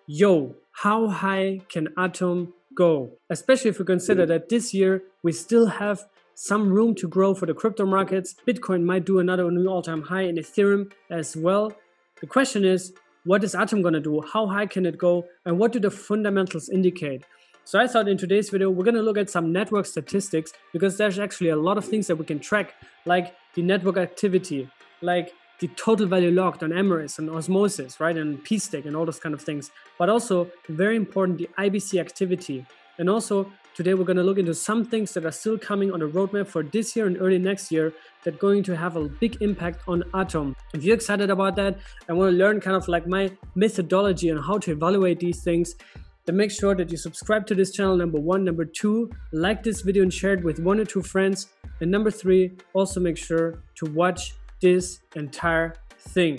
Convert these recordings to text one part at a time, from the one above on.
Yo, how high can Atom go? Especially if we consider that this year we still have some room to grow for the crypto markets. Bitcoin might do another new all-time high in Ethereum as well. The question is, what is Atom gonna do? How high can it go? And what do the fundamentals indicate? So I thought in today's video, we're gonna look at some network statistics because there's actually a lot of things that we can track, like the network activity, like the total value locked on Emrys and Osmosis, right, and P-Stick and all those kind of things. But also, very important, the IBC activity. And also, today we're going to look into some things that are still coming on the roadmap for this year and early next year that are going to have a big impact on Atom. If you're excited about that and want to learn kind of like my methodology on how to evaluate these things, then make sure that you subscribe to this channel, number one. Number two, like this video and share it with 1 or 2 friends. And number 3, also make sure to watch this entire thing.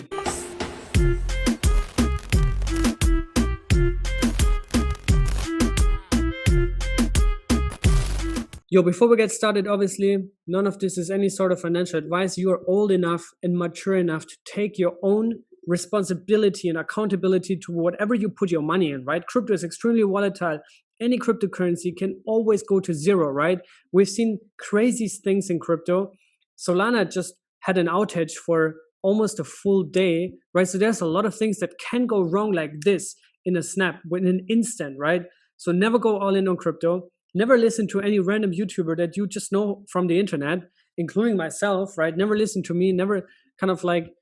Yo, before we get started, obviously, none of this is any sort of financial advice. You are old enough and mature enough to take your own responsibility and accountability to whatever you put your money in, right? Crypto is extremely volatile. Any cryptocurrency can always go to zero, right? We've seen crazy things in crypto. Solana just had an outage for almost a full day, right? So there's a lot of things that can go wrong like this in a snap, in an instant, right? So never go all in on crypto. Never listen to any random YouTuber that you just know from the internet, including myself, right? Never listen to me, never kind of like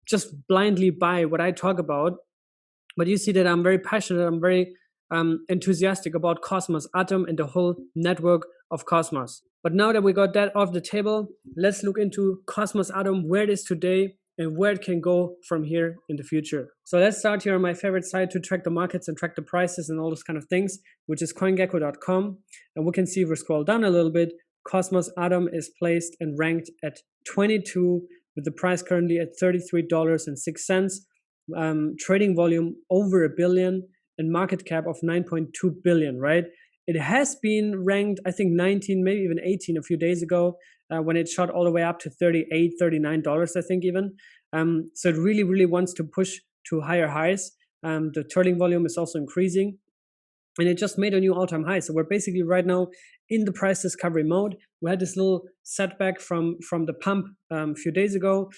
just blindly buy what I talk about. But you see that I'm very passionate, I'm very enthusiastic about Cosmos, Atom, and the whole network of Cosmos. But now that we got that off the table, let's look into Cosmos Atom, where it is today and where it can go from here in the future. So let's start here on my favorite site to track the markets and track the prices and all those kind of things, which is coingecko.com. And we can see if we scroll down a little bit, Cosmos Atom is placed and ranked at 22 with the price currently at $33.06. Trading volume over $1 billion and market cap of 9.2 billion, right? It has been ranked, I think 19, maybe even 18 a few days ago when it shot all the way up to $38, $39, I think even. So it really, really wants to push to higher highs. The trading volume is also increasing and it just made a new all-time high. So we're basically right now in the price discovery mode. We had this little setback from the pump a few days ago,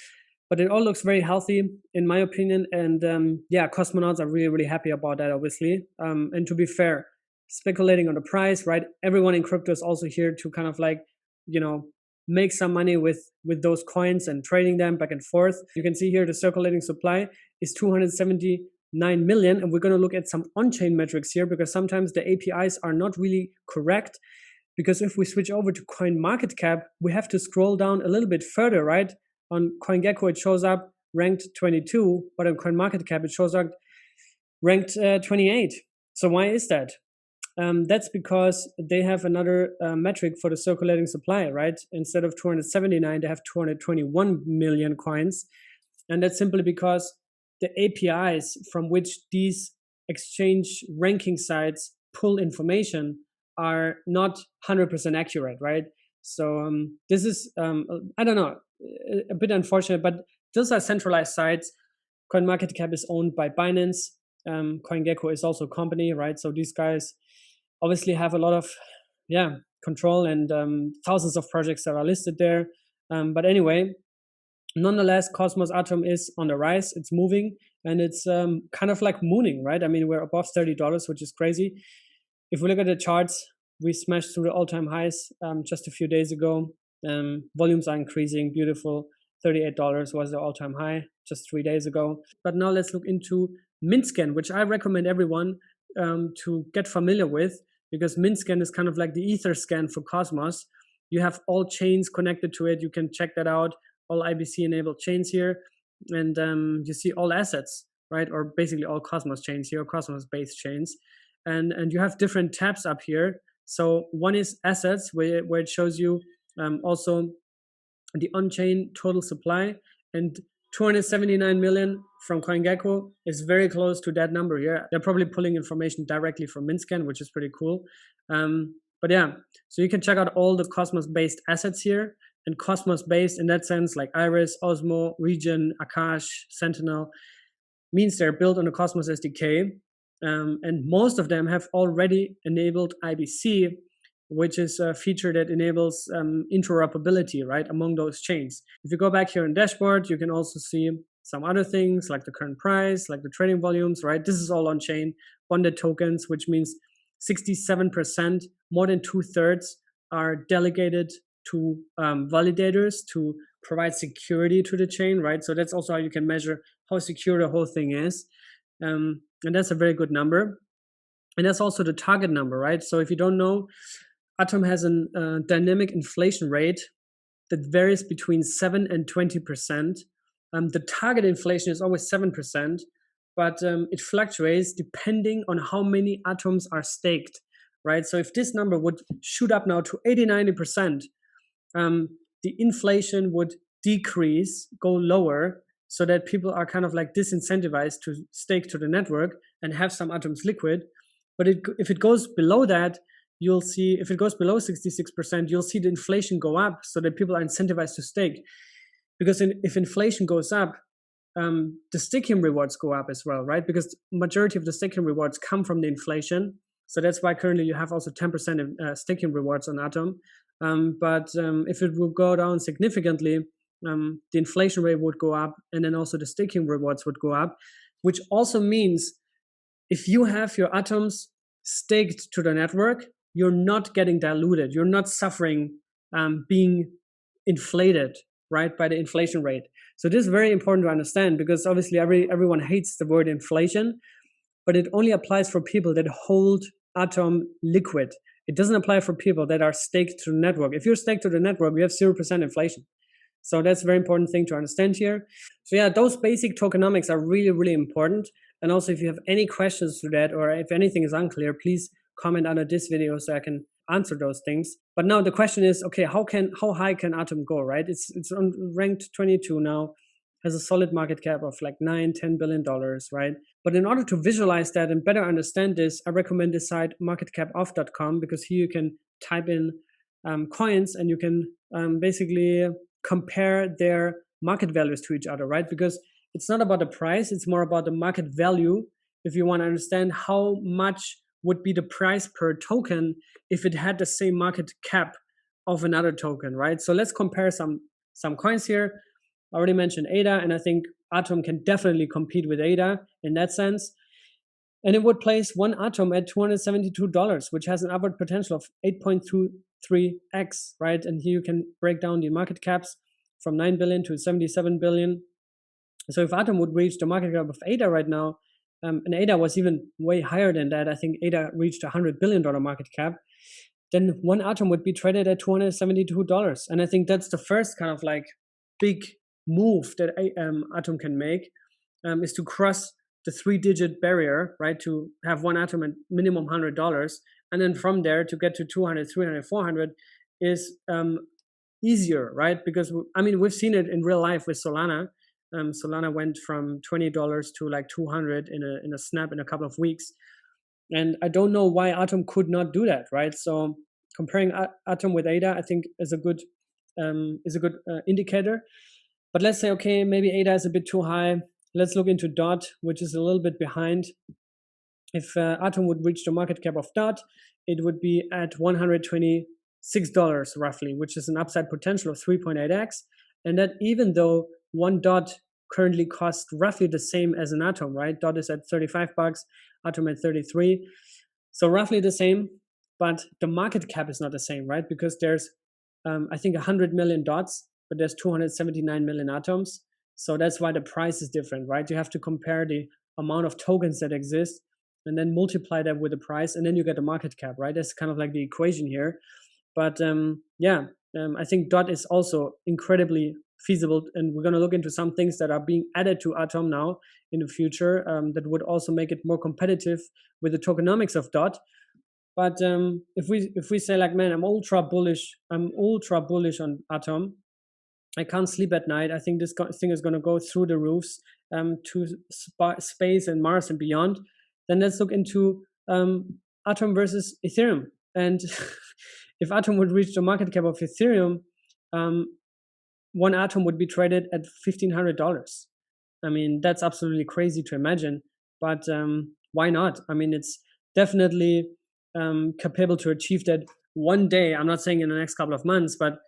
but it all looks very healthy in my opinion. And yeah, cosmonauts are really, really happy about that, obviously. And to be fair, speculating on the price, right? Everyone in crypto is also here to kind of like, you know, make some money with those coins and trading them back and forth. You can see here the circulating supply is 279 million. And we're going to look at some on-chain metrics here because sometimes the APIs are not really correct. Because if we switch over to CoinMarketCap, we have to scroll down a little bit further, right? On CoinGecko, it shows up ranked 22, but on CoinMarketCap, it shows up ranked 28. So why is that? That's because they have another metric for the circulating supply, right? Instead of 279, they have 221 million coins. And that's simply because the APIs from which these exchange ranking sites pull information are not 100% accurate, right? So this is, I don't know, a bit unfortunate, but those are centralized sites. CoinMarketCap is owned by Binance. CoinGecko is also a company, right? So these guys obviously have a lot of control and thousands of projects that are listed there. But anyway, nonetheless, Cosmos Atom is on the rise. It's moving and it's kind of like mooning, right? I mean, we're above $30, which is crazy. If we look at the charts, we smashed through the all-time highs just a few days ago. Volumes are increasing, beautiful. $38 was the all-time high just 3 days ago. But now let's look into MintScan, which I recommend everyone to get familiar with, because MintScan is kind of like the Etherscan for Cosmos. You have all chains connected to it. You can check that out, all IBC-enabled chains here. And you see all assets, right? Or basically all Cosmos chains here, Cosmos-based chains. And you have different tabs up here. So one is assets, where it shows you also the on-chain total supply, and 279 million from CoinGecko is very close to that number here. They're probably pulling information directly from MintScan, which is pretty cool. But yeah, so you can check out all the Cosmos-based assets here, and Cosmos-based in that sense, like Iris, Osmo, Region, Akash, Sentinel, means they're built on the Cosmos SDK. And most of them have already enabled IBC, which is a feature that enables interoperability, right, among those chains. If you go back here in dashboard, you can also see some other things like the current price, like the trading volumes, right? This is all on chain. Bonded tokens, which means 67%, more than 2/3 are delegated to validators to provide security to the chain, right? So that's also how you can measure how secure the whole thing is. And that's a very good number. And that's also the target number, right? So if you don't know, Atom has a dynamic inflation rate that varies between 7 and 20%. The target inflation is always 7%, but it fluctuates depending on how many atoms are staked, right? So if this number would shoot up now to 80, 90%, the inflation would decrease, go lower, so that people are kind of like disincentivized to stake to the network and have some atoms liquid. But if it goes below that, you'll see, if it goes below 66%, you'll see the inflation go up so that people are incentivized to stake. Because if inflation goes up, the staking rewards go up as well, right? Because majority of the staking rewards come from the inflation. So that's why currently you have also 10% staking rewards on Atom. But if it would go down significantly, the inflation rate would go up, and then also the staking rewards would go up, which also means if you have your atoms staked to the network, you're not getting diluted. You're not suffering being inflated, right, by the inflation rate. So this is very important to understand, because obviously everyone hates the word inflation, but it only applies for people that hold Atom liquid. It doesn't apply for people that are staked to the network. If you're staked to the network, you have 0% inflation. So that's a very important thing to understand here. So yeah, those basic tokenomics are really, really important. And also, if you have any questions to that, or if anything is unclear, please comment under this video so I can answer those things. But now the question is, okay, how high can Atom go, right? It's on ranked 22 now, has a solid market cap of like $9-10 billion, right? But in order to visualize that and better understand this, I recommend this site marketcapoff.com, because here you can type in coins and you can basically compare their market values to each other, right? Because it's not about the price, it's more about the market value. If you want to understand how much would be the price per token if it had the same market cap of another token, right? So let's compare some coins here. I already mentioned ADA, and I think Atom can definitely compete with ADA in that sense. And it would place one Atom at $272, which has an upward potential of 8.23x, right? And here you can break down the market caps from 9 billion to 77 billion. So if Atom would reach the market cap of ADA right now, and ADA was even way higher than that, I think ADA reached $100 billion market cap, then one Atom would be traded at $272. And I think that's the first kind of like big move that Atom can make, is to cross the 3-digit barrier, right? To have one Atom at minimum $100. And then from there to get to 200, 300, 400 is easier, right? Because, I mean, we've seen it in real life with Solana. Solana went from $20 to like 200 in a snap in a couple of weeks. And I don't know why Atom could not do that, right? So comparing Atom with ADA, I think is a good indicator. But let's say, okay, maybe ADA is a bit too high. Let's look into DOT, which is a little bit behind. If Atom would reach the market cap of DOT, it would be at $126 roughly, which is an upside potential of 3.8x. And that even though one DOT currently costs roughly the same as an Atom, right? DOT is at $35, Atom at 33. So roughly the same, but the market cap is not the same, right? Because there's, I think 100 million DOTs, but there's 279 million Atoms. So that's why the price is different, right? You have to compare the amount of tokens that exist and then multiply that with the price, and then you get the market cap, right? That's kind of like the equation here. But I think DOT is also incredibly feasible, and we're going to look into some things that are being added to Atom now in the future that would also make it more competitive with the tokenomics of DOT. But if we say like, man, I'm ultra bullish on Atom, I can't sleep at night, I think this thing is going to go through the roofs to space and Mars and beyond, then let's look into Atom versus Ethereum. And if Atom would reach the market cap of Ethereum, one Atom would be traded at $1,500. I mean, that's absolutely crazy to imagine. But why not? I mean, it's definitely capable to achieve that one day. I'm not saying in the next couple of months, but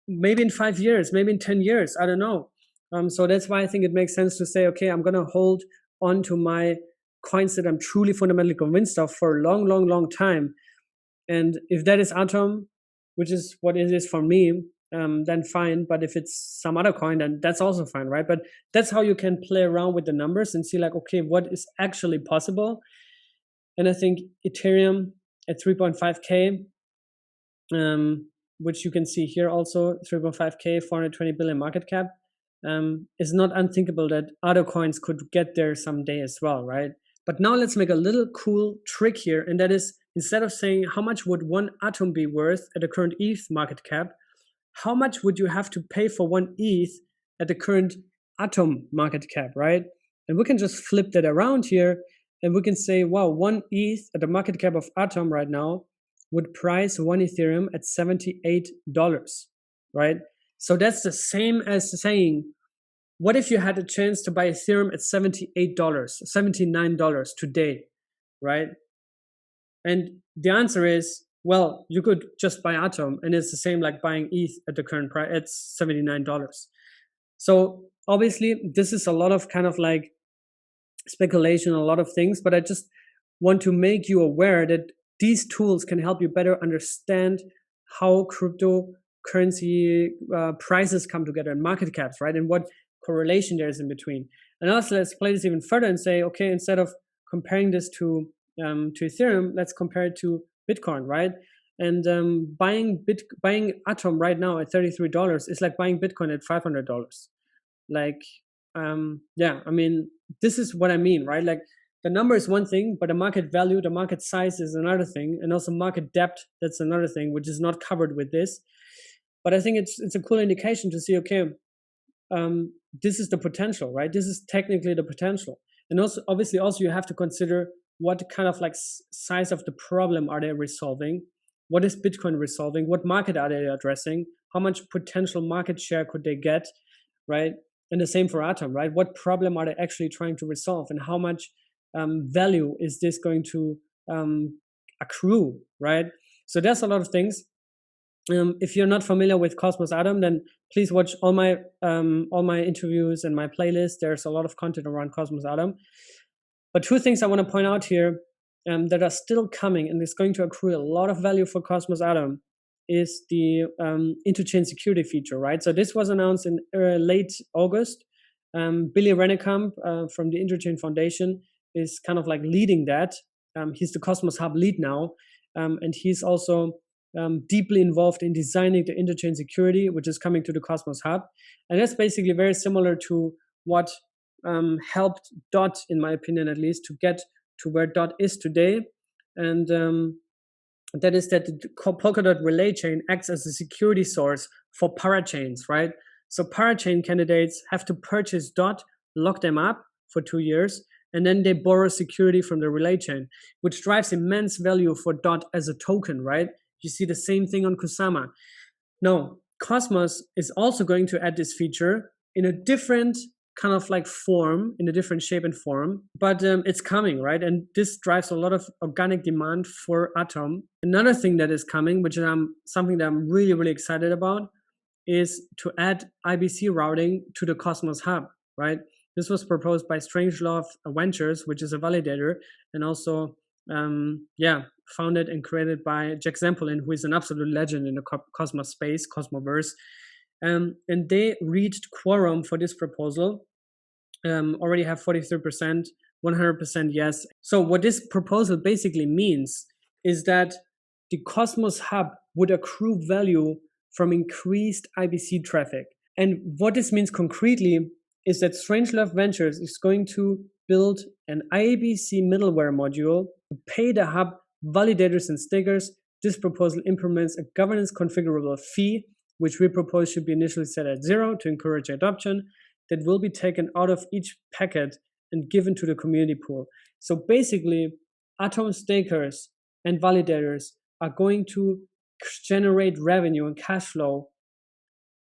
maybe in 5 years, maybe in 10 years, I don't know. So that's why I think it makes sense to say, okay, I'm going to hold on to my coins that I'm truly fundamentally convinced of for a long, long, long time. And if that is Atom, which is what it is for me, then fine. But if it's some other coin, then that's also fine, right? But that's how you can play around with the numbers and see like, okay, what is actually possible. And I think Ethereum at 3.5K, which you can see here also, 3.5K, 420 billion market cap, is not unthinkable that other coins could get there someday as well, right? But now let's make a little cool trick here, and that is, instead of saying how much would one Atom be worth at the current ETH market cap, how much would you have to pay for one ETH at the current Atom market cap, right? And we can just flip that around here, and we can say, wow, one ETH at the market cap of Atom right now would price one Ethereum at $78, right? So that's the same as saying, what if you had a chance to buy Ethereum at $78, $79 today, right? And the answer is, well, you could just buy Atom, and it's the same like buying ETH at the current price at $79. So obviously, this is a lot of kind of like speculation, a lot of things, but I just want to make you aware that these tools can help you better understand how cryptocurrency prices come together and market caps, right? And what correlation there is in between. And also, let's play this even further and say, okay, instead of comparing this to Ethereum, let's compare it to Bitcoin, right? And buying Atom right now at $33 is like buying Bitcoin at $500. Like, yeah, I mean, this is what I mean, right? Like, the number is one thing, but the market value, the market size is another thing, and also market depth, that's another thing, which is not covered with this. But I think it's a cool indication to see, okay, this is the potential, right? This is technically the potential. And also, obviously, also you have to consider what kind of like size of the problem are they resolving? What is Bitcoin resolving? What market are they addressing? How much potential market share could they get, right? And the same for Atom, right? What problem are they actually trying to resolve, and how much value is this going to accrue, right? So there's a lot of things. If you're not familiar with Cosmos Atom, then please watch all my interviews and my playlist. There's a lot of content around Cosmos Atom. But two things I want to point out here that are still coming and is going to accrue a lot of value for Cosmos Atom is the Interchain security feature, right? So this was announced in late August. Billy Rennekamp from the Interchain Foundation is kind of like leading that. He's the Cosmos Hub lead now, and he's also deeply involved in designing the Interchain security, which is coming to the Cosmos Hub. And that's basically very similar to what helped DOT, in my opinion at least, to get to where DOT is today. And that is that the polkadot relay chain acts as a security source for parachains, right? So parachain candidates have to purchase DOT, lock them up for 2 years, and then they borrow security from the relay chain, which drives immense value for DOT as a token, right? You see the same thing on Kusama. Now, Cosmos is also going to add this feature in a different kind of like form, in a different shape and form, but it's coming, right? And this drives a lot of organic demand for Atom. Another thing that is coming, which is something that I'm really, really excited about, is to add IBC routing to the Cosmos Hub, right? This was proposed by Strangelove Ventures, which is a validator, and also, founded and created by Jack Zampolin, who is an absolute legend in the Cosmos space, Cosmoverse. And they reached quorum for this proposal, already have 43%, 100% yes. So what this proposal basically means is that the Cosmos Hub would accrue value from increased IBC traffic. And what this means concretely is that Strangelove Ventures is going to build an IBC middleware module to pay the hub validators and stakers. This proposal implements a governance configurable fee, which we propose should be initially set at 0 to encourage adoption, that will be taken out of each packet and given to the community pool. So basically, Atom stakers and validators are going to generate revenue and cash flow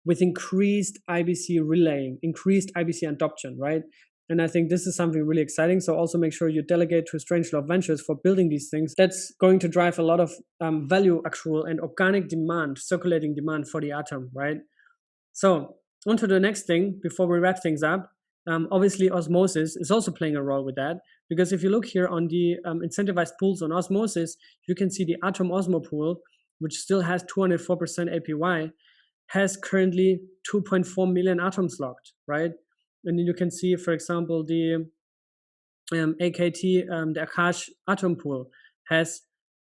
with increased IBC relaying, increased IBC adoption, right? And I think this is something really exciting. So also make sure you delegate to Strangelove Ventures for building these things. That's going to drive a lot of value accrual and organic demand, circulating demand for the atom, right? So on to the next thing before we wrap things up. Obviously, Osmosis is also playing a role with that, because if you look here on the incentivized pools on Osmosis, you can see the Atom Osmo pool, which still has 204% APY, has currently 2.4 million atoms locked, right? And then you can see, for example, the AKT, the Akash atom pool has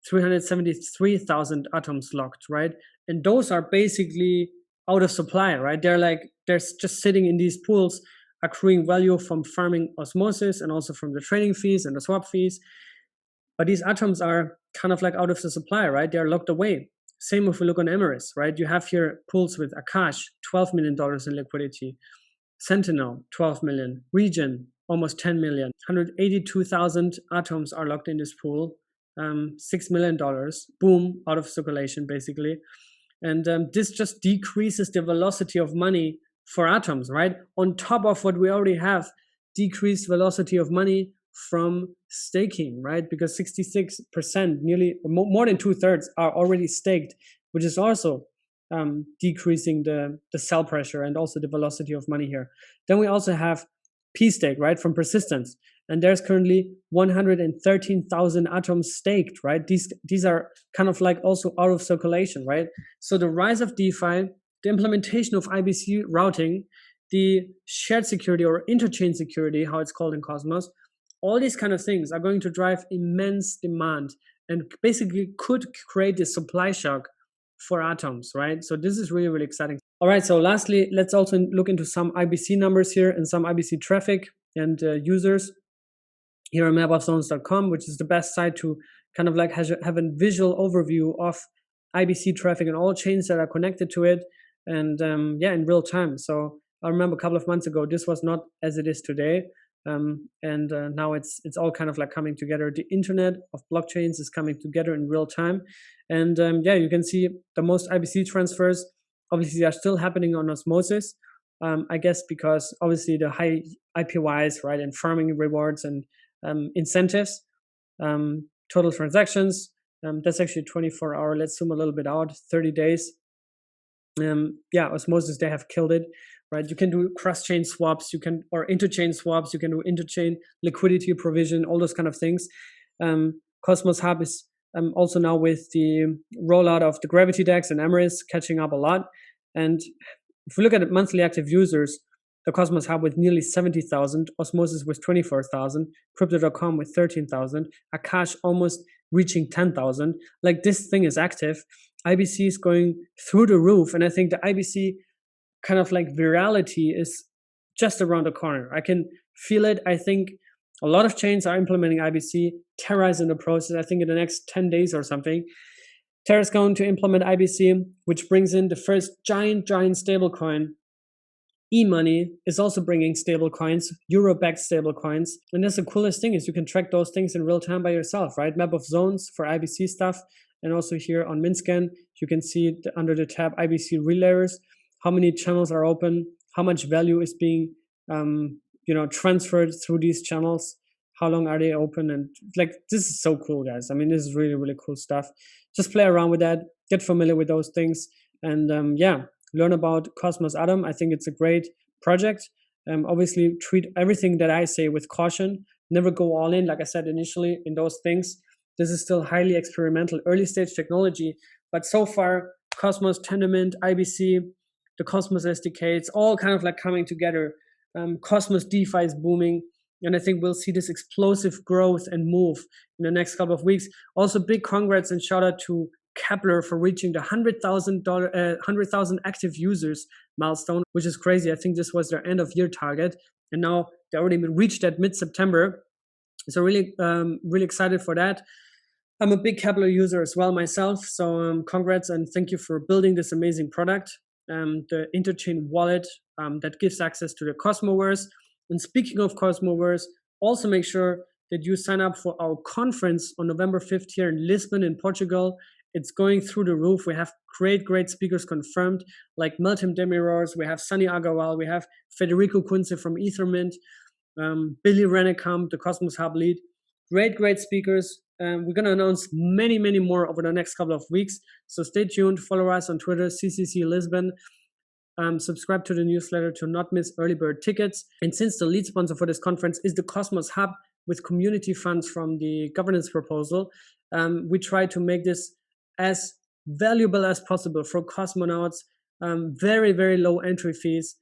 373,000 atoms locked, right? And those are basically out of supply, right? They're just sitting in these pools, accruing value from farming Osmosis and also from the trading fees and the swap fees. But these atoms are kind of like out of the supply, right? They're locked away. Same if we look on Emirates, right? You have here pools with Akash, $12 million in liquidity. Sentinel, 12 million. Region, almost 10 million. 182,000 atoms are locked in this pool. $6 million. Boom, out of circulation, basically. And this just decreases the velocity of money for atoms, right? On top of what we already have, decreased velocity of money from staking, right? Because 66%, nearly more than 2/3 are already staked, which is also decreasing the sell pressure and also the velocity of money here. Then we also have P-stake, right, from persistence. And there's currently 113,000 atoms staked, right? These are kind of like also out of circulation, right? So the rise of DeFi, the implementation of IBC routing, the shared security or interchain security, how it's called in Cosmos, all these kind of things are going to drive immense demand and basically could create a supply shock for atoms, right? So this is really, really exciting. All right, so lastly, let's also look into some IBC numbers here and some IBC traffic and users here on mapofzones.com, which is the best site to kind of like have a visual overview of IBC traffic and all chains that are connected to it, and in real time. So I remember a couple of months ago, this was not as it is today. Now it's all kind of like coming together. The internet of blockchains is coming together in real time. And you can see the most IBC transfers obviously are still happening on Osmosis. I guess because obviously the high IPYs, right, and farming rewards and incentives, total transactions, that's actually 24-hour. Let's zoom a little bit out, 30 days. Osmosis, they have killed it, right? You can do cross-chain swaps, or interchain swaps, you can do interchain liquidity provision, all those kind of things. Cosmos Hub is also now with the rollout of the Gravity DEX and Emirates catching up a lot. And if we look at monthly active users, the Cosmos Hub with nearly 70,000, Osmosis with 24,000, Crypto.com with 13,000, Akash almost reaching 10,000. Like, this thing is active. IBC is going through the roof. And I think the IBC kind of like virality is just around the corner. I can feel it. I think a lot of chains are implementing IBC. Terra is in the process. I think in the next 10 days or something, Terra is going to implement IBC, which brings in the first giant stablecoin. E-money is also bringing stable coins, euro-backed stable coins. And that's the coolest thing, is you can track those things in real time by yourself, right? Map of zones for IBC stuff. And also here on Minscan, you can see under the tab IBC relayers, how many channels are open, how much value is being transferred through these channels, how long are they open, and like, this is so cool, guys. I mean, this is really, really cool stuff. Just play around with that, get familiar with those things, and learn about Cosmos Atom. I think it's a great project. Obviously, treat everything that I say with caution. Never go all in, like I said initially, in those things. This is still highly experimental, early stage technology. But so far, Cosmos, Tendermint, IBC, the Cosmos SDK, it's all kind of like coming together. Cosmos DeFi is booming. And I think we'll see this explosive growth and move in the next couple of weeks. Also, big congrats and shout out to Kepler for reaching the 100,000 active users milestone, which is crazy. I think this was their end of year target, and now they already reached that mid-September. So really, really excited for that. I'm a big Kepler user as well myself. So congrats and thank you for building this amazing product. The Interchain wallet that gives access to the Cosmoverse. And speaking of Cosmoverse, also make sure that you sign up for our conference on November 5th here in Lisbon in Portugal. It's going through the roof. We have great speakers confirmed, like Meltem Demirors, we have Sunny Agarwal, we have Federico Kunze from Ethermint. Billy Rennekamp, the Cosmos Hub lead. Great speakers. We're going to announce many more over the next couple of weeks. So stay tuned. Follow us on Twitter, CCC Lisbon. Subscribe to the newsletter to not miss early bird tickets. And since the lead sponsor for this conference is the Cosmos Hub with community funds from the governance proposal, we try to make this as valuable as possible for cosmonauts. Very low entry fees.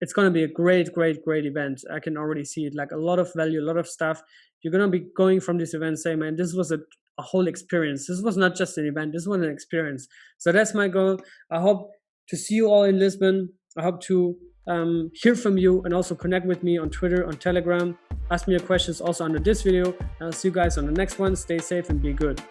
It's going to be a great event. I can already see it, like a lot of value, a lot of stuff. You're going to be going from this event saying, man, this was a whole experience. This was not just an event, this was an experience. So that's my goal. I hope to see you all in Lisbon. I hope to hear from you and also connect with me on Twitter, on Telegram. Ask me your questions also under this video. I'll see you guys on the next one. Stay safe and be good.